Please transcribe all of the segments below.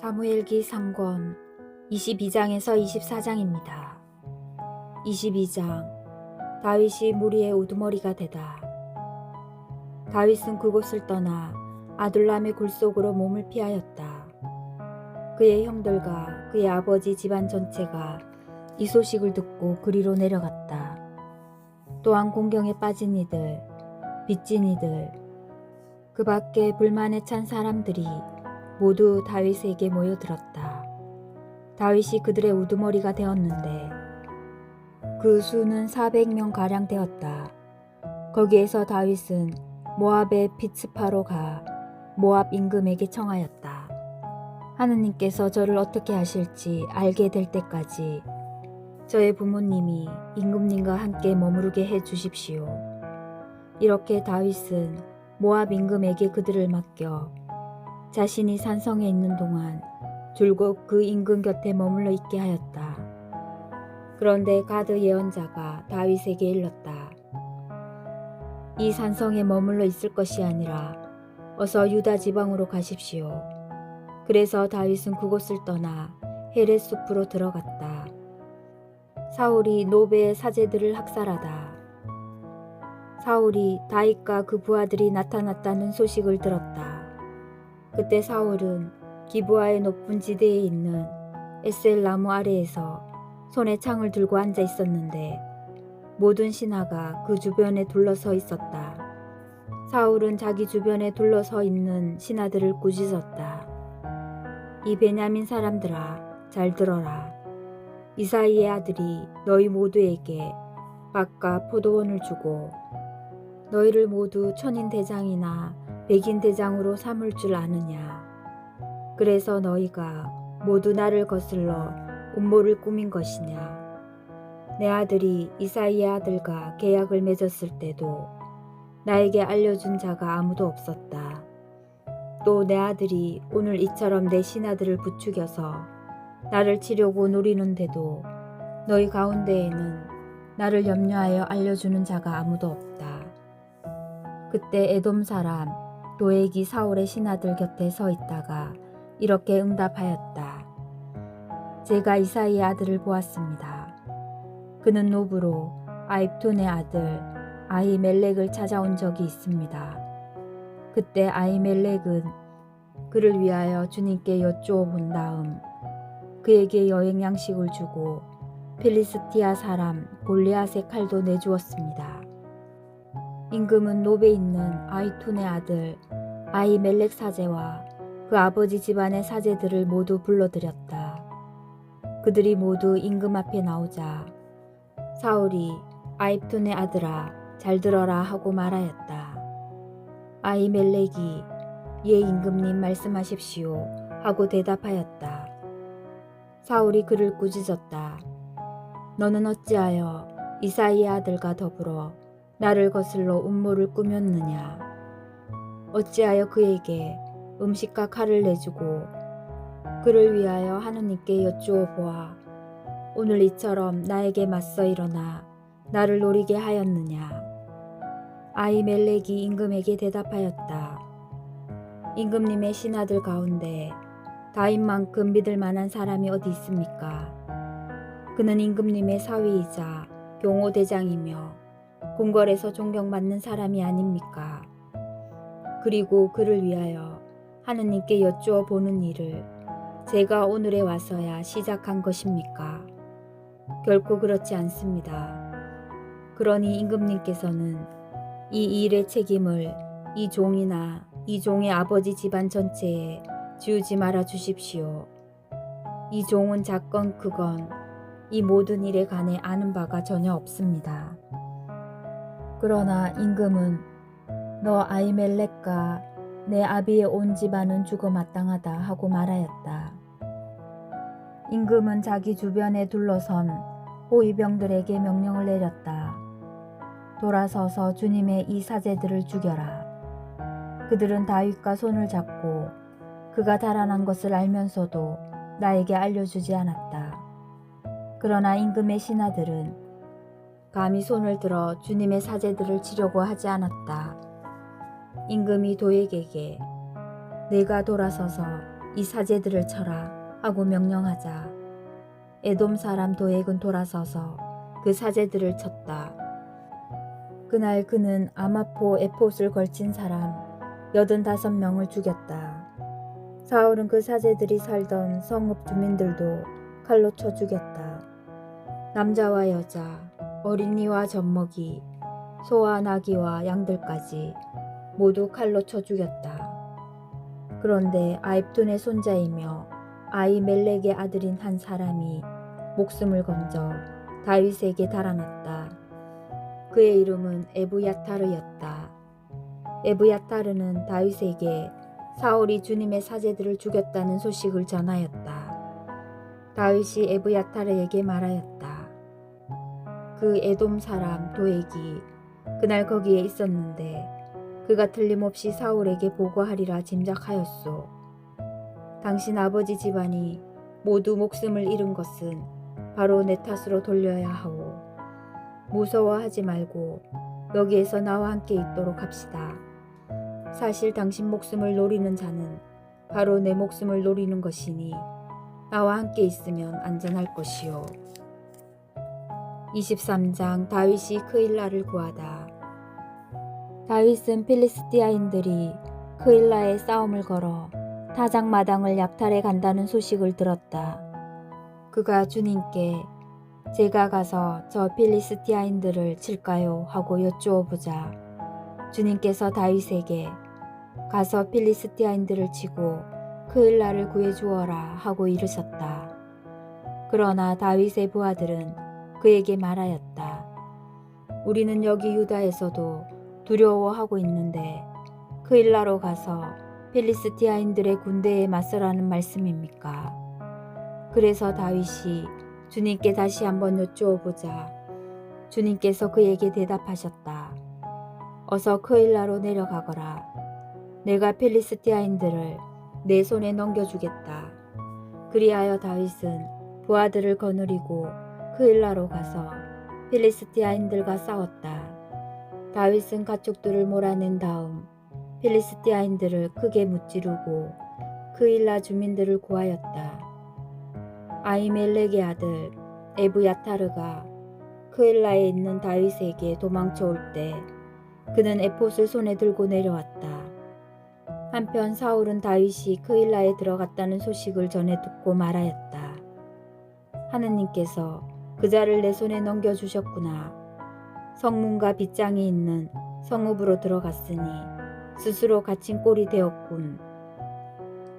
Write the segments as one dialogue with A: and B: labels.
A: 사무엘기 3권 22장에서 24장입니다. 22장 다윗이 무리의 우두머리가 되다. 다윗은 그곳을 떠나 아둘람의 굴속으로 몸을 피하였다. 그의 형들과 그의 아버지 집안 전체가 이 소식을 듣고 그리로 내려갔다. 또한 공경에 빠진 이들, 빚진 이들, 그 밖에 불만에 찬 사람들이 모두 다윗에게 모여들었다. 다윗이 그들의 우두머리가 되었는데 그 수는 400명가량 되었다. 거기에서 다윗은 모압의 빗스파로 가 모압 임금에게 청하였다. 하느님께서 저를 어떻게 하실지 알게 될 때까지 저의 부모님이 임금님과 함께 머무르게 해 주십시오. 이렇게 다윗은 모압 임금에게 그들을 맡겨 자신이 산성에 있는 동안 줄곧 그 임금 곁에 머물러 있게 하였다. 그런데 가드 예언자가 다윗에게 일렀다. 이 산성에 머물러 있을 것이 아니라 어서 유다 지방으로 가십시오. 그래서 다윗은 그곳을 떠나 헤렛 숲으로 들어갔다. 사울이 노베의 사제들을 학살하다. 사울이 다윗과 그 부하들이 나타났다는 소식을 들었다. 그때 사울은 기브아의 높은 지대에 있는 에셀 나무 아래에서 손에 창을 들고 앉아 있었는데 모든 신하가 그 주변에 둘러서 있었다. 사울은 자기 주변에 둘러서 있는 신하들을 꾸짖었다. 이 베냐민 사람들아, 잘 들어라. 이사이의 아들이 너희 모두에게 밭과 포도원을 주고 너희를 모두 천인 대장이나 백인 대장으로 삼을 줄 아느냐. 그래서 너희가 모두 나를 거슬러 음모를 꾸민 것이냐. 내 아들이 이사이의 아들과 계약을 맺었을 때도 나에게 알려준 자가 아무도 없었다. 또 내 아들이 오늘 이처럼 내 신하들을 부추겨서 나를 치려고 노리는데도 너희 가운데에는 나를 염려하여 알려주는 자가 아무도 없다. 그때 에돔 사람 도액이 사울의 신하들 곁에 서 있다가 이렇게 응답하였다. 제가 이사이의 아들을 보았습니다. 그는 노브로 아입톤의 아들 아히멜렉을 찾아온 적이 있습니다. 그때 아히멜렉은 그를 위하여 주님께 여쭈어 본 다음 그에게 여행 양식을 주고 필리스티아 사람 골리앗의 칼도 내주었습니다. 임금은 노베에 있는 아히톤의 아들 아히멜렉 사제와 그 아버지 집안의 사제들을 모두 불러들였다. 그들이 모두 임금 앞에 나오자 사울이 아히톤의 아들아, 잘 들어라 하고 말하였다. 아히멜렉이 예 임금님 말씀하십시오 하고 대답하였다. 사울이 그를 꾸짖었다. 너는 어찌하여 이사이의 아들과 더불어 나를 거슬러 음모를 꾸몄느냐. 어찌하여 그에게 음식과 칼을 내주고 그를 위하여 하느님께 여쭈어 보아 오늘 이처럼 나에게 맞서 일어나 나를 노리게 하였느냐. 아히멜렉이 임금에게 대답하였다. 임금님의 신하들 가운데 다윗만큼 믿을 만한 사람이 어디 있습니까? 그는 임금님의 사위이자 경호대장이며 궁궐에서 존경받는 사람이 아닙니까? 그리고 그를 위하여 하느님께 여쭈어 보는 일을 제가 오늘에 와서야 시작한 것입니까? 결코 그렇지 않습니다. 그러니 임금님께서는 이 일의 책임을 이 종이나 이 종의 아버지 집안 전체에 지우지 말아 주십시오. 이 종은 작건 크건 이 모든 일에 관해 아는 바가 전혀 없습니다. 그러나 임금은 너 아히멜렉과 내 아비의 온 집안은 죽어 마땅하다 하고 말하였다. 임금은 자기 주변에 둘러선 호위병들에게 명령을 내렸다. 돌아서서 주님의 이 사제들을 죽여라. 그들은 다윗과 손을 잡고 그가 달아난 것을 알면서도 나에게 알려주지 않았다. 그러나 임금의 신하들은 감히 손을 들어 주님의 사제들을 치려고 하지 않았다. 임금이 도액에게 내가 돌아서서 이 사제들을 쳐라 하고 명령하자 에돔 사람 도액은 돌아서서 그 사제들을 쳤다. 그날 그는 아마포 에폿을 걸친 사람 85명을 죽였다. 사울은 그 사제들이 살던 성읍 주민들도 칼로 쳐 죽였다. 남자와 여자, 어린이와 젖먹이, 소와 나귀와 양들까지 모두 칼로 쳐 죽였다. 그런데 아입돈의 손자이며 아히멜렉의 아들인 한 사람이 목숨을 건져 다윗에게 달아났다. 그의 이름은 에브야타르였다. 에브야타르는 다윗에게 사울이 주님의 사제들을 죽였다는 소식을 전하였다. 다윗이 에브야타르에게 말하였다. 그 에돔 사람 도액이 그날 거기에 있었는데 그가 틀림없이 사울에게 보고하리라 짐작하였소. 당신 아버지 집안이 모두 목숨을 잃은 것은 바로 내 탓으로 돌려야 하오. 무서워하지 말고 여기에서 나와 함께 있도록 합시다. 사실 당신 목숨을 노리는 자는 바로 내 목숨을 노리는 것이니 나와 함께 있으면 안전할 것이요. 23장 다윗이 크일라를 구하다. 다윗은 필리스티아인들이 크일라에 싸움을 걸어 타작마당을 약탈해 간다는 소식을 들었다. 그가 주님께 제가 가서 저 필리스티아인들을 칠까요? 하고 여쭈어보자 주님께서 다윗에게 가서 필리스티아인들을 치고 크일라를 구해주어라 하고 이르셨다. 그러나 다윗의 부하들은 그에게 말하였다. 우리는 여기 유다에서도 두려워하고 있는데 크일라로 가서 필리스티아인들의 군대에 맞서라는 말씀입니까? 그래서 다윗이 주님께 다시 한번 여쭈어보자 주님께서 그에게 대답하셨다. 어서 크일라로 내려가거라. 내가 필리스티아인들을 내 손에 넘겨주겠다. 그리하여 다윗은 부하들을 거느리고 크일라로 가서 필리스티아인들과 싸웠다. 다윗은 가축들을 몰아낸 다음 필리스티아인들을 크게 무찌르고 크일라 주민들을 구하였다. 아히멜렉의 아들 에브야타르가 크일라에 있는 다윗에게 도망쳐 올 때 그는 에폿을 손에 들고 내려왔다. 한편 사울은 다윗이 크일라에 들어갔다는 소식을 전해 듣고 말하였다. 하느님께서 그 자를 내 손에 넘겨주셨구나. 성문과 빗장이 있는 성읍으로 들어갔으니 스스로 갇힌 꼴이 되었군.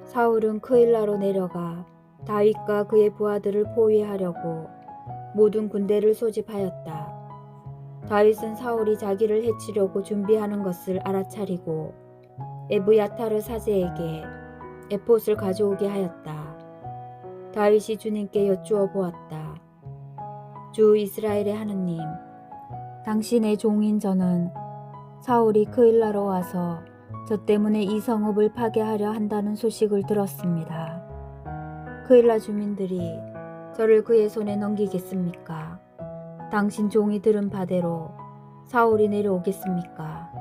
A: 사울은 크일라로 내려가 다윗과 그의 부하들을 포위하려고 모든 군대를 소집하였다. 다윗은 사울이 자기를 해치려고 준비하는 것을 알아차리고 에브야타르 사제에게 에폿을 가져오게 하였다. 다윗이 주님께 여쭈어 보았다. 주 이스라엘의 하느님, 당신의 종인 저는 사울이 크일라로 와서 저 때문에 이 성읍을 파괴하려 한다는 소식을 들었습니다. 크일라 주민들이 저를 그의 손에 넘기겠습니까? 당신 종이 들은 바대로 사울이 내려오겠습니까?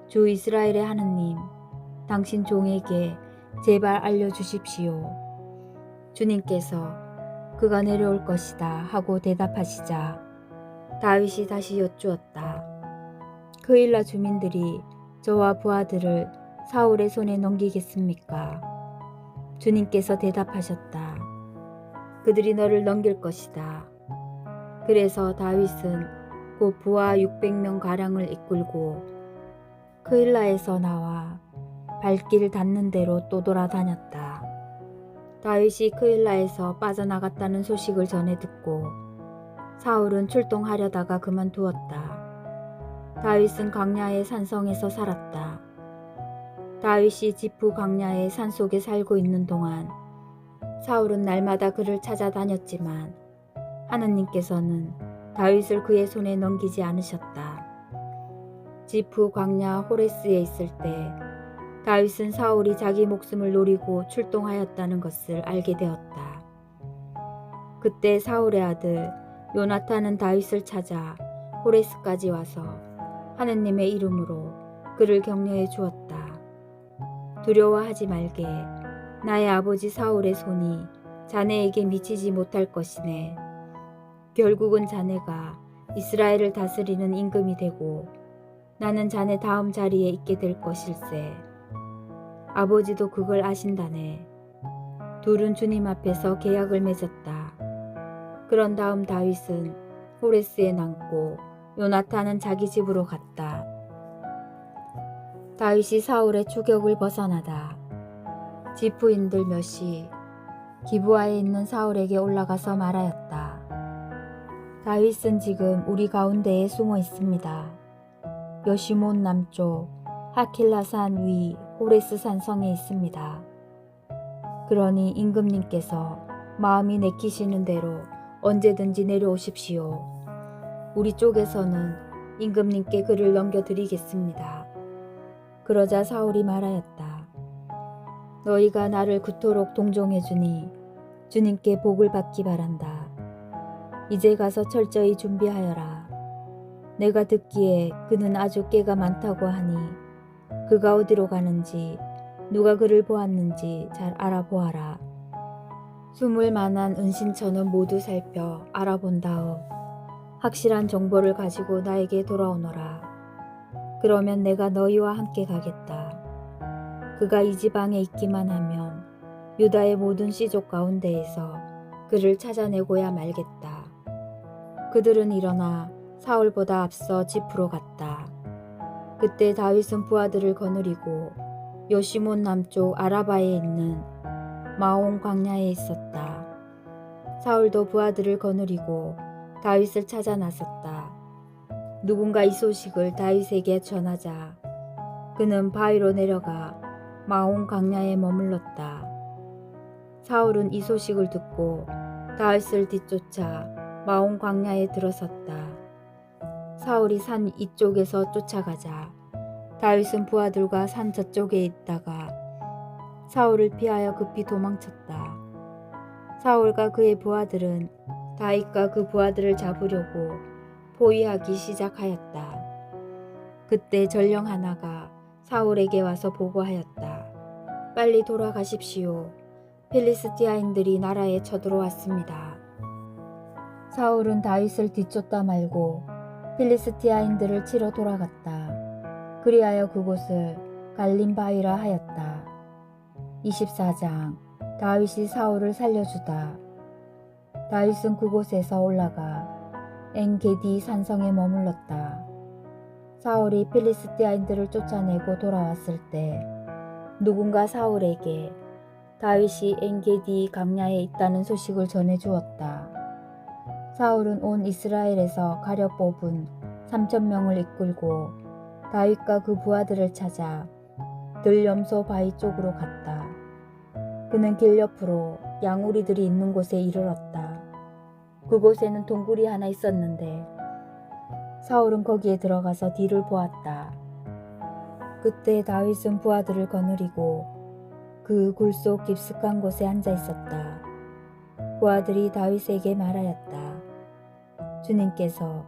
A: 주 이스라엘의 하느님, 당신 종에게 제발 알려주십시오. 주님께서 그가 내려올 것이다 하고 대답하시자 다윗이 다시 여쭈었다. 크일라 주민들이 저와 부하들을 사울의 손에 넘기겠습니까? 주님께서 대답하셨다. 그들이 너를 넘길 것이다. 그래서 다윗은 곧 부하 600명 가량을 이끌고 크일라에서 나와 발길 닿는 대로 또 돌아다녔다. 다윗이 크일라에서 빠져나갔다는 소식을 전해 듣고 사울은 출동하려다가 그만두었다. 다윗은 광야의 산성에서 살았다. 다윗이 지프 광야의 산속에 살고 있는 동안 사울은 날마다 그를 찾아다녔지만 하느님께서는 다윗을 그의 손에 넘기지 않으셨다. 지프 광야 호레스에 있을 때 다윗은 사울이 자기 목숨을 노리고 출동하였다는 것을 알게 되었다. 그때 사울의 아들 요나탄은 다윗을 찾아 호레스까지 와서 하느님의 이름으로 그를 격려해 주었다. 두려워하지 말게. 나의 아버지 사울의 손이 자네에게 미치지 못할 것이네. 결국은 자네가 이스라엘을 다스리는 임금이 되고 나는 자네 다음 자리에 있게 될 것일세. 아버지도 그걸 아신다네. 둘은 주님 앞에서 계약을 맺었다. 그런 다음 다윗은 호레스에 남고 요나탄은 자기 집으로 갔다. 다윗이 사울의 추격을 벗어나다 지프인들 몇이 기브아에 있는 사울에게 올라가서 말하였다. 다윗은 지금 우리 가운데에 숨어 있습니다. 여시몬 남쪽 하킬라산 위 호레스 산성에 있습니다. 그러니 임금님께서 마음이 내키시는 대로 언제든지 내려오십시오. 우리 쪽에서는 임금님께 그를 넘겨드리겠습니다. 그러자 사울이 말하였다. 너희가 나를 그토록 동정해주니 주님께 복을 받기 바란다. 이제 가서 철저히 준비하여라. 내가 듣기에 그는 아주 깨가 많다고 하니 그가 어디로 가는지 누가 그를 보았는지 잘 알아보아라. 숨을 만한 은신처는 모두 살펴 알아본 다음 확실한 정보를 가지고 나에게 돌아오너라. 그러면 내가 너희와 함께 가겠다. 그가 이 지방에 있기만 하면 유다의 모든 씨족 가운데에서 그를 찾아내고야 말겠다. 그들은 일어나 사울보다 앞서 지프로 갔다. 그때 다윗은 부하들을 거느리고 여시몬 남쪽 아라바에 있는 마온 광야에 있었다. 사울도 부하들을 거느리고 다윗을 찾아 나섰다. 누군가 이 소식을 다윗에게 전하자 그는 바위로 내려가 마온 광야에 머물렀다. 사울은 이 소식을 듣고 다윗을 뒤쫓아 마온 광야에 들어섰다. 사울이 산 이쪽에서 쫓아가자 다윗은 부하들과 산 저쪽에 있다가 사울을 피하여 급히 도망쳤다. 사울과 그의 부하들은 다윗과 그 부하들을 잡으려고 포위하기 시작하였다. 그때 전령 하나가 사울에게 와서 보고하였다. 빨리 돌아가십시오. 필리스티아인들이 나라에 쳐들어왔습니다. 사울은 다윗을 뒤쫓다 말고 필리스티아인들을 치러 돌아갔다. 그리하여 그곳을 갈림바위라 하였다. 24장 다윗이 사울을 살려주다. 다윗은 그곳에서 올라가 엔게디 산성에 머물렀다. 사울이 필리스티아인들을 쫓아내고 돌아왔을 때 누군가 사울에게 다윗이 엔게디 강야에 있다는 소식을 전해주었다. 사울은 온 이스라엘에서 가려 뽑은 3,000명을 이끌고 다윗과 그 부하들을 찾아 들염소 바위 쪽으로 갔다. 그는 길 옆으로 양우리들이 있는 곳에 이르렀다. 그곳에는 동굴이 하나 있었는데 사울은 거기에 들어가서 뒤를 보았다. 그때 다윗은 부하들을 거느리고 그 굴 속 깊숙한 곳에 앉아 있었다. 부하들이 다윗에게 말하였다. 주님께서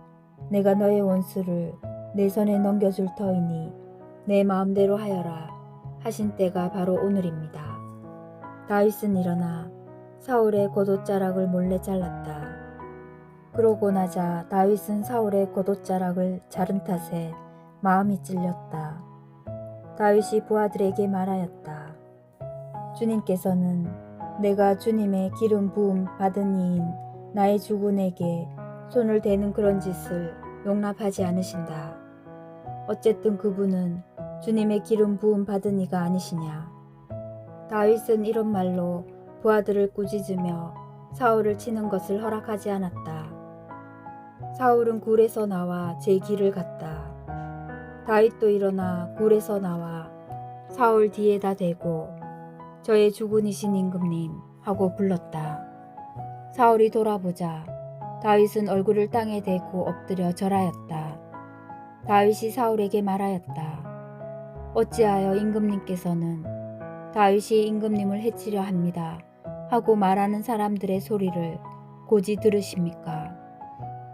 A: 내가 너의 원수를 내 손에 넘겨줄 터이니 내 마음대로 하여라 하신 때가 바로 오늘입니다. 다윗은 일어나 사울의 겉옷자락을 몰래 잘랐다. 그러고 나자 다윗은 사울의 겉옷자락을 자른 탓에 마음이 찔렸다. 다윗이 부하들에게 말하였다. 주님께서는 내가 주님의 기름 부음 받은 이인 나의 주군에게 손을 대는 그런 짓을 용납하지 않으신다. 어쨌든 그분은 주님의 기름 부음 받은 이가 아니시냐. 다윗은 이런 말로 부하들을 꾸짖으며 사울을 치는 것을 허락하지 않았다. 사울은 굴에서 나와 제 길을 갔다. 다윗도 일어나 굴에서 나와 사울 뒤에다 대고 저의 주군이신 임금님 하고 불렀다. 사울이 돌아보자 다윗은 얼굴을 땅에 대고 엎드려 절하였다. 다윗이 사울에게 말하였다. 어찌하여 임금님께서는 다윗이 임금님을 해치려 합니다 하고 말하는 사람들의 소리를 고지 들으십니까?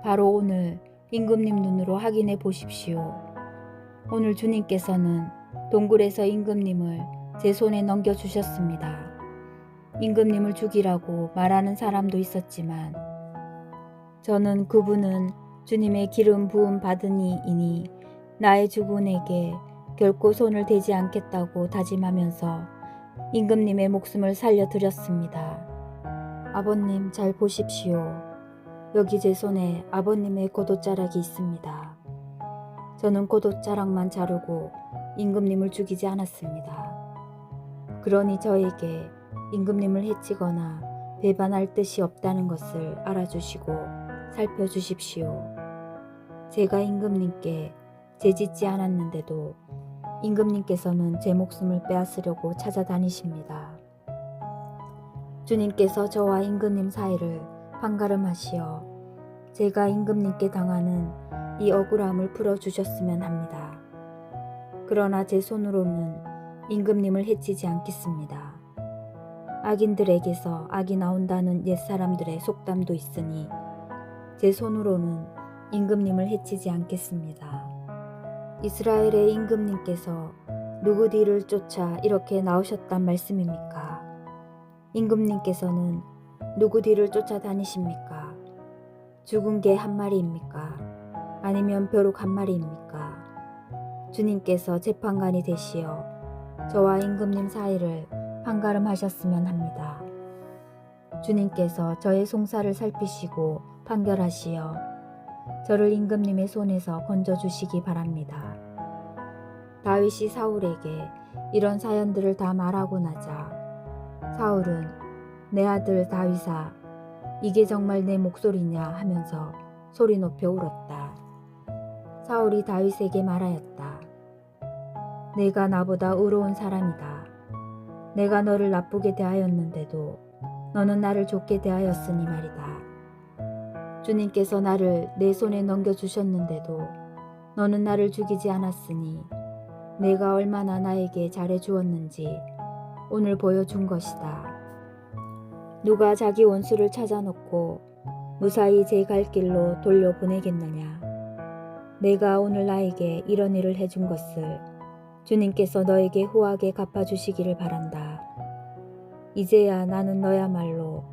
A: 바로 오늘 임금님 눈으로 확인해 보십시오. 오늘 주님께서는 동굴에서 임금님을 제 손에 넘겨주셨습니다. 임금님을 죽이라고 말하는 사람도 있었지만 저는 그분은 주님의 기름 부음 받으니이니 나의 주군에게 결코 손을 대지 않겠다고 다짐하면서 임금님의 목숨을 살려드렸습니다. 아버님 잘 보십시오. 여기 제 손에 아버님의 고도자락이 있습니다. 저는 고도자락만 자르고 임금님을 죽이지 않았습니다. 그러니 저에게 임금님을 해치거나 배반할 뜻이 없다는 것을 알아주시고 살펴주십시오. 제가 임금님께 죄짓지 않았는데도 임금님께서는 제 목숨을 빼앗으려고 찾아다니십니다. 주님께서 저와 임금님 사이를 판가름하시어 제가 임금님께 당하는 이 억울함을 풀어주셨으면 합니다. 그러나 제 손으로는 임금님을 해치지 않겠습니다. 악인들에게서 악이 나온다는 옛사람들의 속담도 있으니 제 손으로는 임금님을 해치지 않겠습니다. 이스라엘의 임금님께서 누구 뒤를 쫓아 이렇게 나오셨단 말씀입니까? 임금님께서는 누구 뒤를 쫓아다니십니까? 죽은 개 한 마리입니까? 아니면 벼룩 한 마리입니까? 주님께서 재판관이 되시어 저와 임금님 사이를 판가름하셨으면 합니다. 주님께서 저의 송사를 살피시고 판결하시어 저를 임금님의 손에서 건져주시기 바랍니다. 다윗이 사울에게 이런 사연들을 다 말하고 나자 사울은 내 아들 다윗아 이게 정말 내 목소리냐 하면서 소리 높여 울었다. 사울이 다윗에게 말하였다. 내가 나보다 의로운 사람이다. 내가 너를 나쁘게 대하였는데도 너는 나를 좋게 대하였으니 말이다. 주님께서 나를 내 손에 넘겨주셨는데도 너는 나를 죽이지 않았으니 내가 얼마나 나에게 잘해주었는지 오늘 보여준 것이다. 누가 자기 원수를 찾아놓고 무사히 제 갈 길로 돌려보내겠느냐. 내가 오늘 나에게 이런 일을 해준 것을 주님께서 너에게 후하게 갚아주시기를 바란다. 이제야 나는 너야말로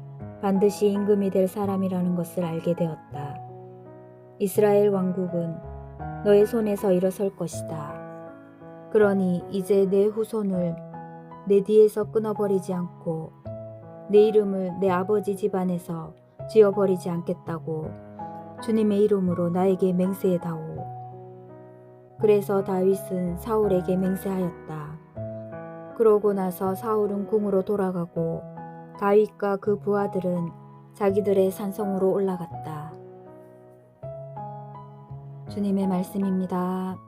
A: 반드시 임금이 될 사람이라는 것을 알게 되었다. 이스라엘 왕국은 너의 손에서 일어설 것이다. 그러니 이제 내 후손을 내 뒤에서 끊어버리지 않고 내 이름을 내 아버지 집안에서 지어버리지 않겠다고 주님의 이름으로 나에게 맹세해다오. 그래서 다윗은 사울에게 맹세하였다. 그러고 나서 사울은 궁으로 돌아가고 다윗과 그 부하들은 자기들의 산성으로 올라갔다. 주님의 말씀입니다.